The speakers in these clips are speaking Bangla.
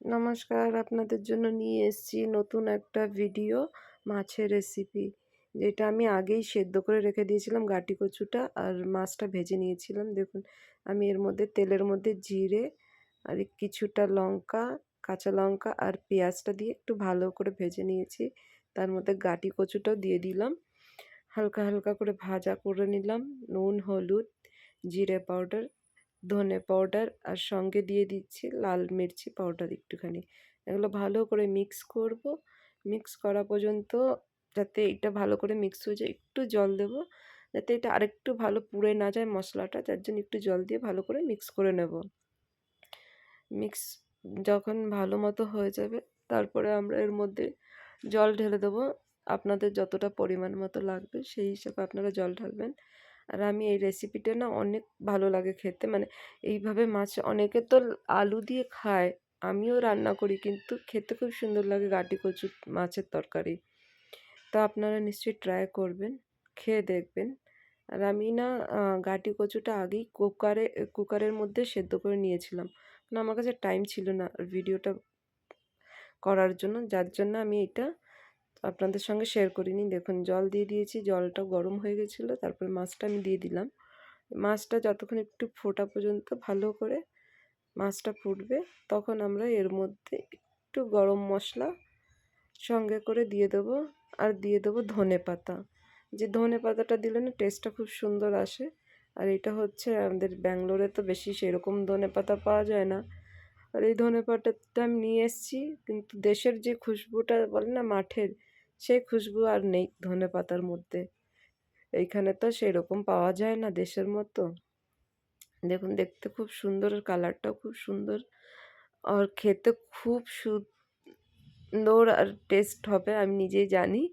নমস্কার, আপনাদের জন্য নিয়ে এসেছি নতুন একটা ভিডিও মাছের রেসিপি। যেটা আমি আগেই সেদ্ধ করে রেখে দিয়েছিলাম গাটি কচুটা আর মাছটা ভেজে নিয়েছিলাম। দেখুন আমি এর মধ্যে তেলের মধ্যে জিরে আর কিছুটা লঙ্কা, কাঁচা লঙ্কা আর পেঁয়াজটা দিয়ে একটু ভালো করে ভেজে নিয়েছি। তার মধ্যে গাটি কচুটাও দিয়ে দিলাম। হালকা হালকা করে ভাজা করে নিলাম। নুন, হলুদ, জিরে পাউডার, ধনে পাউডার আর সঙ্গে দিয়ে দিচ্ছি লাল মির্চি পাউডার একটুখানি। এগুলো ভালো করে মিক্স করব। মিক্স করা পর্যন্ত যাতে এটা ভালো করে মিক্স হয়ে যায় একটু জল দেব, যাতে এটা আরেকটু ভালো পুড়ে না যায় মশলাটা, যার জন্য একটু জল দিয়ে ভালো করে মিক্স করে নেব। মিক্স যখন ভালো মতো হয়ে যাবে তারপরে আমরা এর মধ্যে জল ঢেলে দেবো। আপনাদের যতটা পরিমাণ মতো লাগবে সেই হিসাবে আপনারা জল ঢালবেন। আর আমি এই রেসিপিটা না অনেক ভালো লাগে খেতে, মানে এইভাবে মাছ অনেকে তো আলু দিয়ে খায়, আমিও রান্না করি কিন্তু খেতে খুব সুন্দর লাগে গাটি কচু মাছের তরকারি। তো আপনারা নিশ্চয়ই ট্রাই করবেন, খেয়ে দেখবেন। আর আমি না গাটি কচুটা আগেই কুকারের মধ্যে সেদ্ধ করে নিয়েছিলাম, কারণ আমার কাছে টাইম ছিল না ভিডিওটা করার জন্য, যার জন্য আমি এটা আপনাদের সঙ্গে শেয়ার করিনি। দেখুন জল দিয়ে দিয়েছি, জলটা গরম হয়ে গেছিলো, তারপরে মাছটা আমি দিয়ে দিলাম। মাছটা যতক্ষণ একটু ফোটা পর্যন্ত ভালো করে মাছটা ফুটবে, তখন আমরা এর মধ্যে একটু গরম মশলা সঙ্গে করে দিয়ে দেবো। আর দিয়ে দেবো ধনে পাতা। যে ধনে পাতাটা দিলে না টেস্টটা খুব সুন্দর আসে। আর এটা হচ্ছে আমাদের ব্যাঙ্গালোরে তো বেশি সেরকম ধনে পাতা পাওয়া যায় না। আর এই ধনে পাতাটা আমি নিয়ে এসেছি, কিন্তু দেশের যে খুশবুটা বলে না মাঠের, সেই খুশবু আর নেই ধনে পাতার মধ্যে। এইখানে তো সেরকম পাওয়া যায় না দেশের মতো। দেখুন দেখতে খুব সুন্দর, আর কালারটাও খুব সুন্দর, আর খেতে খুব সুন্দর আর টেস্ট হবে আমি নিজেই জানি।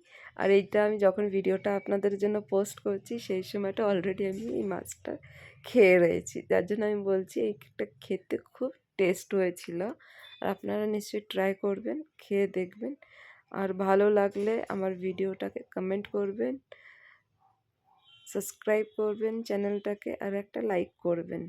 আর এইটা আমি যখন ভিডিওটা আপনাদের জন্য পোস্ট করছি সেই সময়টা অলরেডি আমি এই মাছটা খেয়ে রয়েছি, যার জন্য আমি বলছি এইটা খেতে খুব টেস্ট হয়েছিল। আর আপনারা নিশ্চয়ই ট্রাই করবেন, খেয়ে দেখবেন। আর ভালো লাগলে আমার ভিডিওটাকে কমেন্ট করবেন, সাবস্ক্রাইব করবেন চ্যানেলটাকে, আর একটা লাইক করবেন।